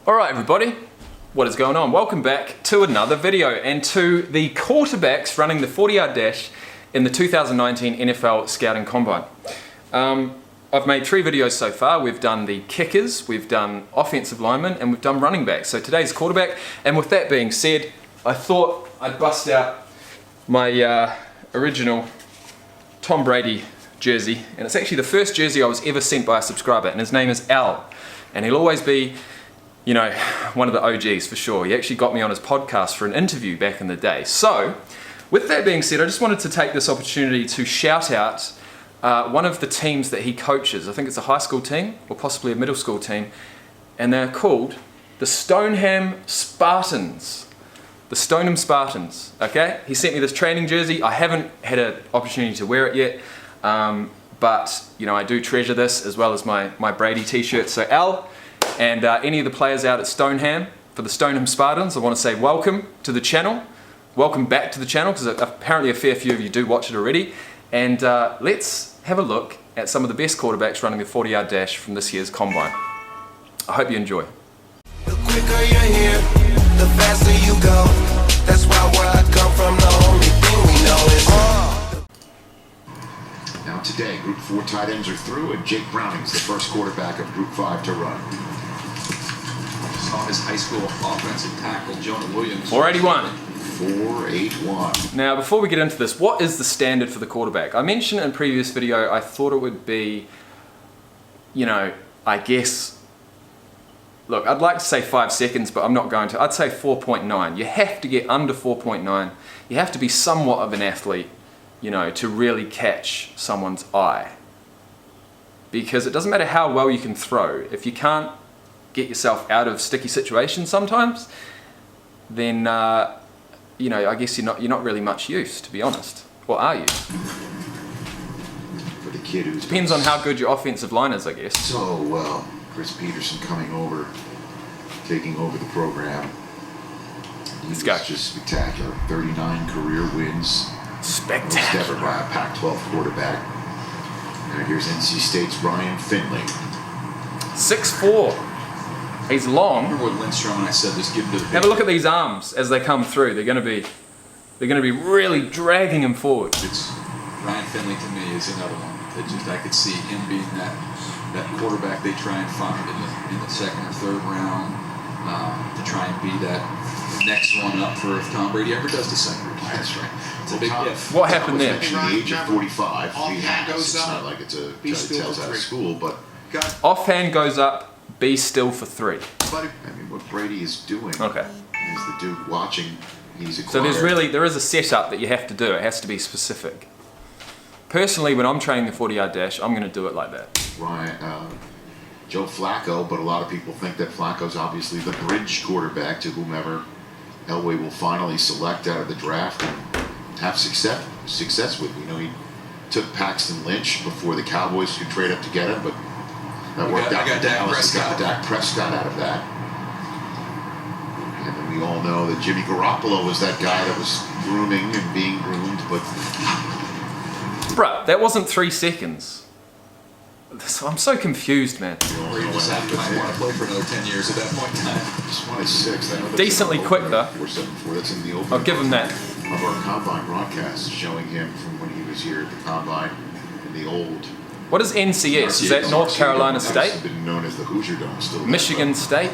Alright everybody, what is going on? Welcome back to another video and to the quarterbacks running the 40-yard dash in the 2019 NFL Scouting Combine. I've made 3 videos so far. We've done the kickers, we've done offensive linemen, and we've done running backs. So today's quarterback, and with that being said, I thought I'd bust out my original Tom Brady jersey, and it's actually the first jersey I was ever sent by a subscriber, and his name is Al, and he'll always be, you know, one of the OGs for sure. He actually got me on his podcast for an interview back in the day. So, with that being said, I just wanted to take this opportunity to shout out one of the teams that he coaches. I think it's a high school team, or possibly a middle school team, and they're called the Stoneham Spartans. The Stoneham Spartans, okay? He sent me this training jersey. I haven't had an opportunity to wear it yet, but, you know, I do treasure this as well as my Brady t-shirt. So Al, and any of the players out at Stoneham, for the Stoneham Spartans, I want to say welcome to the channel. Welcome back to the channel, because apparently a fair few of you do watch it already. And let's have a look at some of the best quarterbacks running the 40-yard dash from this year's Combine. I hope you enjoy. The quicker you're here, the faster you go. That's why where I come from, the only thing we know is Now today, Group 4 tight ends are through, and Jake Browning's the first quarterback of Group 5 to run. Saw his high school offensive tackle, Jonah Williams. 481. 4.81. Now, before we get into this, what is the standard for the quarterback? I mentioned in a previous video, I thought it would be, you know, I guess, look, I'd like to say 5 seconds, but I'm not going to. I'd say 4.9. You have to get under 4.9. You have to be somewhat of an athlete, you know, to really catch someone's eye. Because it doesn't matter how well you can throw, if you can't get yourself out of sticky situations sometimes, then, you know, I guess you're not really much use, to be honest. Or are you? For the kid who's Depends on how good your offensive line is, I guess. so well. Chris Peterson coming over, taking over the program. Let's He go. was just spectacular. 39 career wins. Most ever Spectacular. by a Pac-12 quarterback. And here's NC State's Ryan Finley. 6'4". He's long. Remember what Lindstrom and I said, just give him to the Have a look at these arms as they come through. They're going to be really dragging him forward. It's Ryan Finley to me is another one that just I could see him being that quarterback they try and find in the second or third round to try and be that next one up for if Tom Brady ever does decide to retire. That's right. It's a big if. What happened there? At the age of 45, he has. goes It's up. not like it's a Be still tells for out of 3. school, but Offhand goes up, be still for 3. I mean, what Brady is doing Okay. is the Duke watching. He's So there is a setup that you have to do. It has to be specific. Personally, when I'm training the 40-yard dash, I'm going to do it like that. Joe Flacco, but a lot of people think that Flacco's obviously the bridge quarterback to whomever Elway will finally select out of the draft and have success with. You know, he took Paxton Lynch before the Cowboys could trade up to get him, but that worked out. I got Dak Dallas. He got Prescott. Dak Prescott out of that. And then we all know that Jimmy Garoppolo was that guy that was grooming and being groomed, but Bruh, that wasn't 3 seconds. I'm so confused, man. we all Brady know just what might happened want to there. play for another 10 years at that point in time. Just wanted 6. I know that's Decently in the quick, opener, though. 4.74. That's in the opener. I'll give him that. Of our Combine broadcast, showing him from when he was here at the Combine in the old. What is NCS? Is that North Carolina State? It's been known as the Hoosier Dome. Still Michigan State?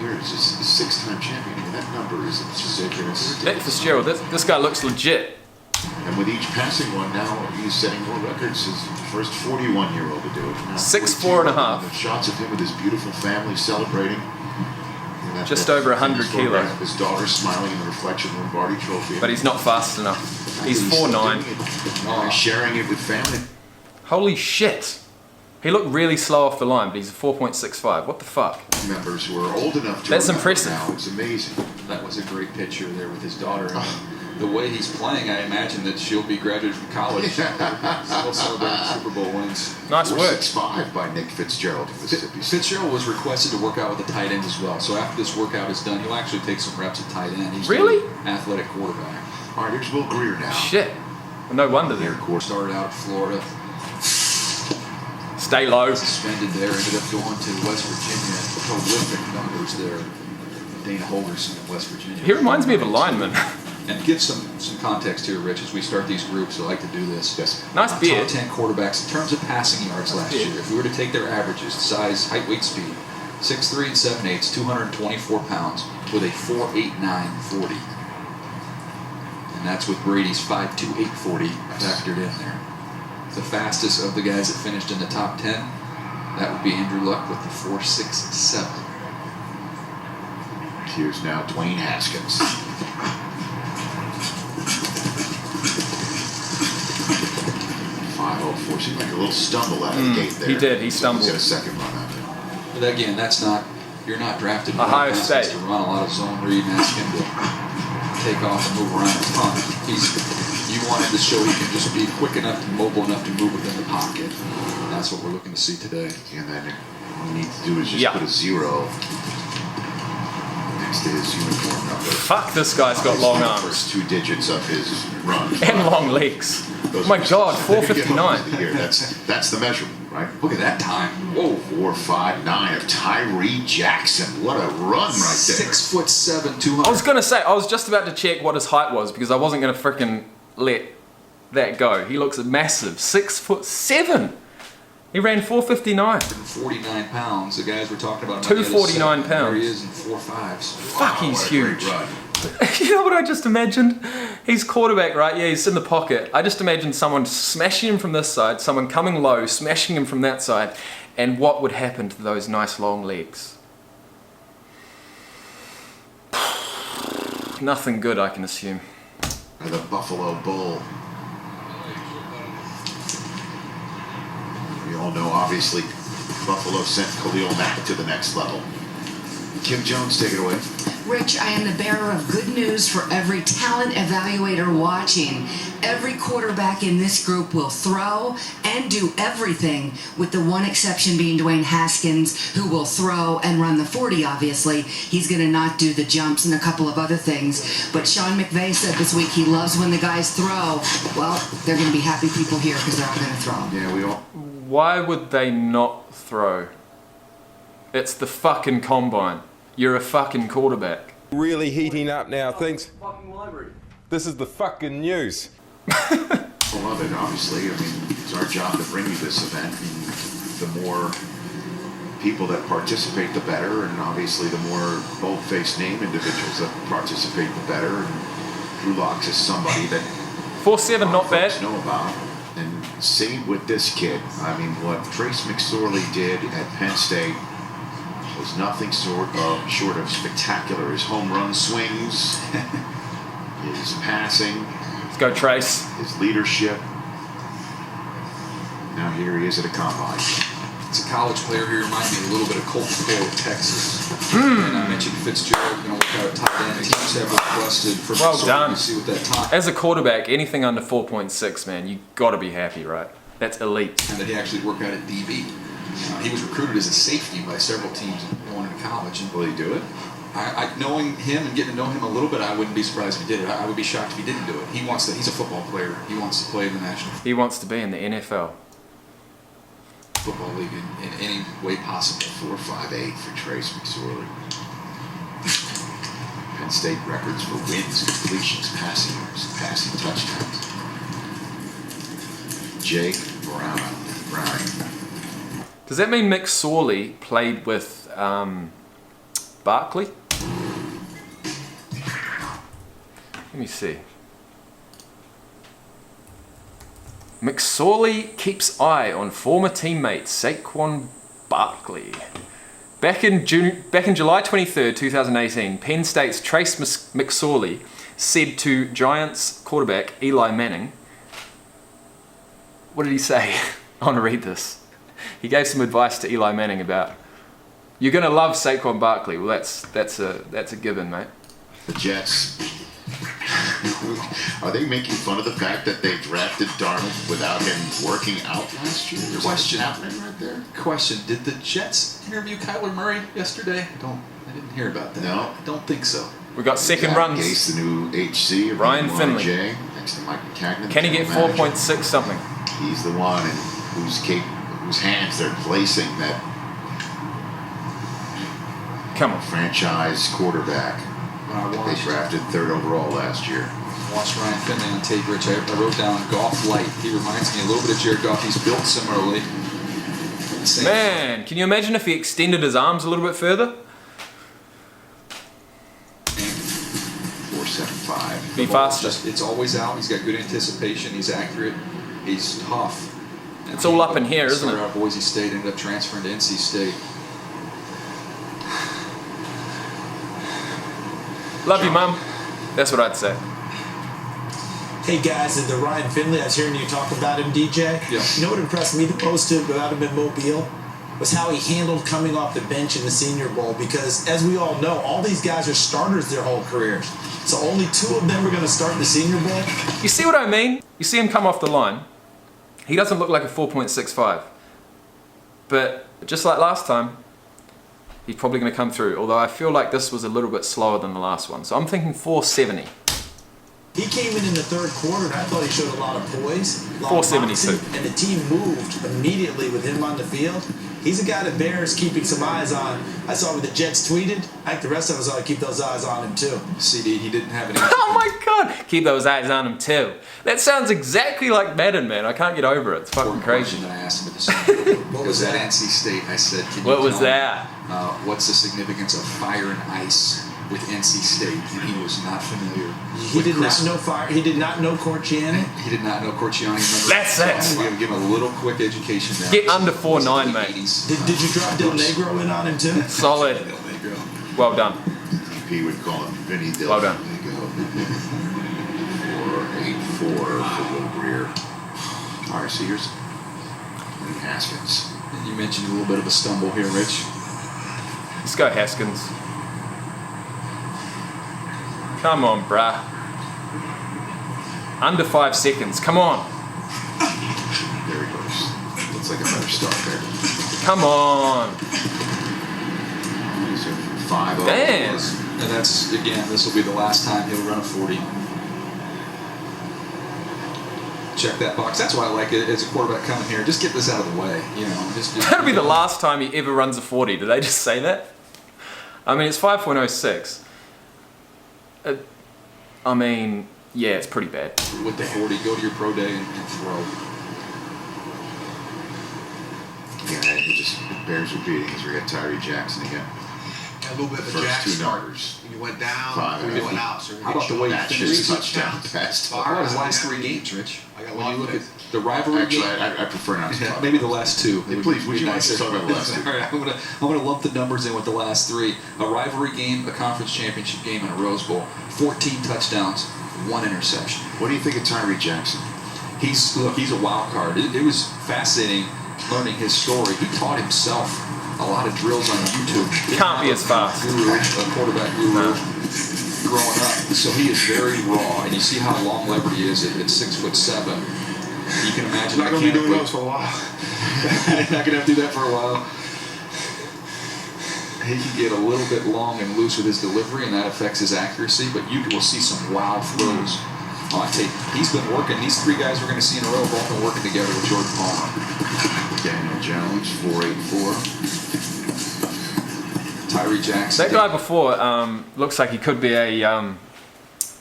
Years, just a 6-time champion. I mean, that number is ridiculous. Dick Fitzgerald, this guy looks legit. And with each passing one now, he's setting more records. He's the first 41-year-old to do it. Now 6'4" and a 14, half. the shots of him with his beautiful family celebrating. And Just over 100 famous photograph kilos. of his daughter smiling in the reflection Lombardi Trophy. But he's not fast enough. He's still 4'9". doing it. He's sharing it with family. Holy shit. He looked really slow off the line, but he's a 4.65. What the fuck? Members who are old enough to That's remember impressive. now. It's amazing. That was a great picture there with his daughter. And the way he's playing, I imagine that she'll be graduated from college. Still celebrating Super Bowl wins. Nice work. 4.65 by Nick Fitzgerald of Mississippi State. Fitzgerald was requested to work out with the tight end as well. So after this workout is done, he'll actually take some reps at tight end. He's Really? an athletic quarterback. All right, here's Will Greer now. Shit. Well, no wonder then. Started out at Florida. Stay low. Suspended there, ended up going to West Virginia. Prolific numbers there. Dana Holgerson in West Virginia. He reminds me of a lineman. And give some context here, Rich, as we start these groups. I like to do this. Yes. Nice beard. Top 10 quarterbacks in terms of passing yards last year. If we were to take their averages, size, height, weight, speed, 6'3" and 7'8", 224 pounds, with a 4.89 40. And that's with Brady's 5'2", 840 factored in there. The fastest of the guys that finished in the top 10, that would be Andrew Luck with the 4.67. Here's now Dwayne Haskins. 5.04. Seemed like a little stumble out of the gate there. He did. He stumbled. He's got a second run out there. But again, that's not, you're not drafted Ohio State to run a lot of zone read and ask him to take off and move around a ton. You want him to show he can just be quick enough and mobile enough to move within the pocket. And that's what we're looking to see today. And then all you need to do is just put a 0 next to his uniform number. Fuck, this guy's got long arms. First 2 digits of his run. And long legs. Oh my God, 4.59. That's the measurement, right? Look at that time. Whoa. 4.59 of Tyree Jackson. What a run right there. 6'7", 200. I was gonna say, I was just about to check what his height was because I wasn't gonna frickin' let that go. He looks massive. 6'7". He ran 4.59. 49 pounds. The guys we're talking about. 249 There pounds. he is in 4.5s. Fuck, he's What a great huge. run. You know what I just imagined? He's quarterback, right? Yeah, he's in the pocket. I just imagined someone smashing him from this side, someone coming low, smashing him from that side, and what would happen to those nice long legs? Nothing good, I can assume. The Buffalo Bull. We all know, obviously, Buffalo sent Khalil Mack to the next level. Kim Jones, take it away. Rich, I am the bearer of good news for every talent evaluator watching. Every quarterback in this group will throw and do everything, with the one exception being Dwayne Haskins, who will throw and run the 40, obviously. He's going to not do the jumps and a couple of other things. But Sean McVay said this week he loves when the guys throw. Well, they're going to be happy people here because they're all going to throw. Yeah, we all. Why would they not throw? It's the fucking combine. You're a fucking quarterback. Really heating up now, things. This is the fucking news. Love it, obviously. I mean, it's our job to bring you this event. And the more people that participate, the better. And obviously, the more bold-faced name individuals that participate, the better. And Drew Locks is somebody that 4.7, not bad. folks know about. And same with this kid. I mean, what Trace McSorley did at Penn State was nothing short of spectacular. His home run swings, his passing, Let's go, Trace. his leadership. Now here he is at a combine. It's a college player here. Reminds me a little bit of Colt McCoy of Texas. And I mentioned Fitzgerald. Going to look out at tight end. Teams have requested for Well McSorley done. to see what that time. As a quarterback, anything under 4.6, man, you got to be happy, right? That's elite. And that he actually worked out at DB. He was recruited as a safety by several teams going into college. And Will he do it? knowing him and getting to know him a little bit, I wouldn't be surprised if he did it. I would be shocked if he didn't do it. He wants to. He's a football player. He wants to play in the National He wants to be in the NFL. Football League in any way possible. 4.58 for Trace McSorley. Penn State records for wins, completions, passing yards, passing touchdowns. Jake Browning. Does that mean McSorley played with Barkley? Let me see. McSorley keeps eye on former teammate Saquon Barkley. Back in July 23rd, 2018, Penn State's Trace McSorley said to Giants quarterback Eli Manning, what did he say? I want to read this. He gave some advice to Eli Manning about, you're going to love Saquon Barkley. Well, that's a given, mate. The Jets. Are they making fun of the fact that they drafted Darnold without him working out last year? Is Question. that happening right there? Question: did the Jets interview Kyler Murray yesterday? I didn't hear about that. No. I don't think so. We got second Zach runs. Gase, the new HC of Ryan Finley. J, next to Mike McCagnon. Can he get general manager. 4.6 something? He's the one who's whose hands they're placing that Come on. franchise quarterback When I they watched, drafted 3rd overall last year. watched Ryan Finley on tape, Rich, I wrote down Goff light. He reminds me a little bit of Jared Goff. He's built similarly. Same. Man, can you imagine if he extended his arms a little bit further? 4.75. Be faster. It's always out. He's got good anticipation. He's accurate. He's tough. It's all up in here, isn't Started it? out of Boise State, ended up transferring to NC State. Love you, Mum. That's what I'd say. Hey guys, and the Ryan Finley, I was hearing you talk about him, DJ. Yeah. You know what impressed me the most about him in Mobile? Was how he handled coming off the bench in the Senior Bowl, because as we all know, all these guys are starters their whole careers. So only 2 of them are going to start in the Senior Bowl. You see what I mean? You see him come off the line. He doesn't look like a 4.65. But just like last time, he's probably going to come through. Although I feel like this was a little bit slower than the last one. So I'm thinking 470. He came in the 3rd quarter, and I thought he showed a lot of poise. A lot of 472. moxie, and the team moved immediately with him on the field. He's a guy that bears keeping some eyes on. I saw when the Jets tweeted. I think the rest of us ought to keep those eyes on him too. CD, he didn't have any. Oh my God! Keep those eyes on him too. That sounds exactly like Madden, man. I can't get over it. It's fucking Important crazy. question that I asked him at the Super Bowl. What was Because at that? NC State, I said, can you What was tell me, that? what's the significance of fire and ice with NC State? And he was not familiar. He with did Chris- not know fire. He did not know Corciani. He did not know Corciani. That's it. I'm going to give him a little quick education now. Get under This was 4.9, the mate. 80s. Did you drop Del Negro in on him too? Solid. Del Negro. Well done. He would call him Vinny Del. Well done. 4.84 for Will Greer. All right, so here's Lee Haskins. And you mentioned a little bit of a stumble here, Rich. Let's go, Haskins. Come on, bruh. Under 5 seconds. Come on. There he goes. Looks like a better start there. Come on. So 5-0. Damn. And that's, again, this will be the last time he'll run a 40. Check that box. That's why I like it as a quarterback coming here. Just get this out of the way. You know, just That'll be the last time he ever runs a 40. Did they just say that? I mean, it's 5.06. I mean, yeah, it's pretty bad. with the 40. Go to your pro day and throw. Yeah, it bears repeating as we got Tyree Jackson again. A little bit of a First jack 2 start. numbers. You went down, 5 or and you went 50. out. So How about the way That's he just finished? touchdown pass. How about his last 3 games, Rich? I got When you one look pick. at the rivalry Actually, game. I prefer not to Yeah, talk maybe about the last 2. Hey, please, would you mind just talking about the last 2? All right, I'm gonna lump the numbers in with the last 3. A rivalry game, a conference championship game, and a Rose Bowl. 14 touchdowns, 1 interception. What do you think of Tyree Jackson? He's a wild card. It was fascinating learning his story. He taught himself a lot of drills on YouTube. Can't be as fast. Guru, a quarterback guru growing up. So he is very raw, and you see how long levered he is at 6'7". You can imagine. Not going to be doing mechanically- those for a while. Not gonna have to do that for a while. He can get a little bit long and loose with his delivery, and that affects his accuracy. But you will see some wild throws on tape. He's been working. These 3 guys we're going to see in a row have all been working together with Jordan Palmer. Daniel Jones, 4.84. Tyree Jackson. That guy before looks like he could be a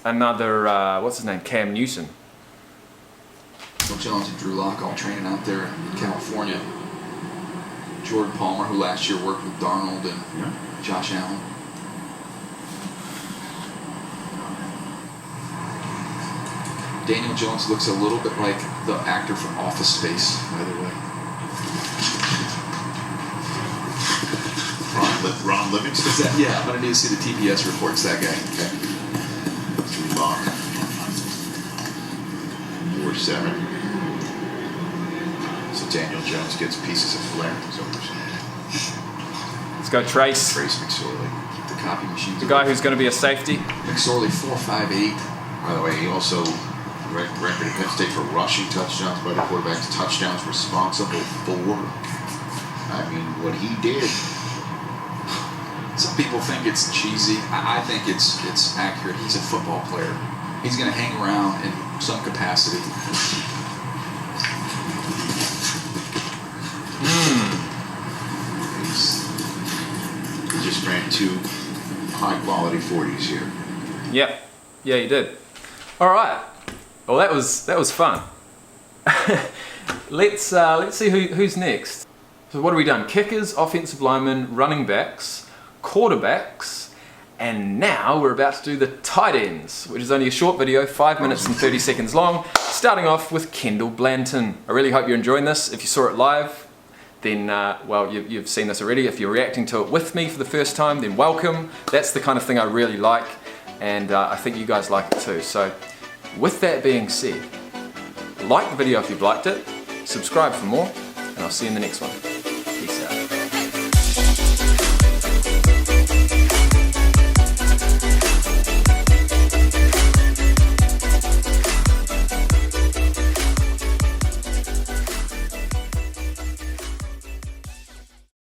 another what's his name, Cam Newton. Daniel Jones and Drew Lock all training out there in California. Jordan Palmer, who last year worked with Darnold and Josh Allen. Daniel Jones looks a little bit like the actor from Office Space, by the way. Ron Livingston. Is that, yeah, I'm gonna need to see the TPS reports. That guy. Okay. Drew Lock. 4.7. So Daniel Jones gets pieces of flair in his overs. Let's go, Trace. Trace McSorley. The copy machine. The guy who's going to be a safety. McSorley 4.58. By the way, he also record at Penn State for rushing touchdowns by the quarterback, touchdowns responsible for. I mean, what he did. Some people think it's cheesy. I think it's accurate. He's a football player. He's going to hang around in some capacity. just ran 2 high-quality 40s here. Yep. Yeah, you did. All right. Well, that was fun. Let's see who's next. So what have we done? Kickers, offensive linemen, running backs, quarterbacks, and now we're about to do the tight ends, which is only a short video, 5 minutes and 30 seconds long, starting off with Kendall Blanton. I really hope you're enjoying this. If you saw it live, then, well, you've seen this already. If you're reacting to it with me for the first time, then welcome. That's the kind of thing I really like, and I think you guys like it too. So with that being said, like the video if you've liked it, subscribe for more, and I'll see you in the next one.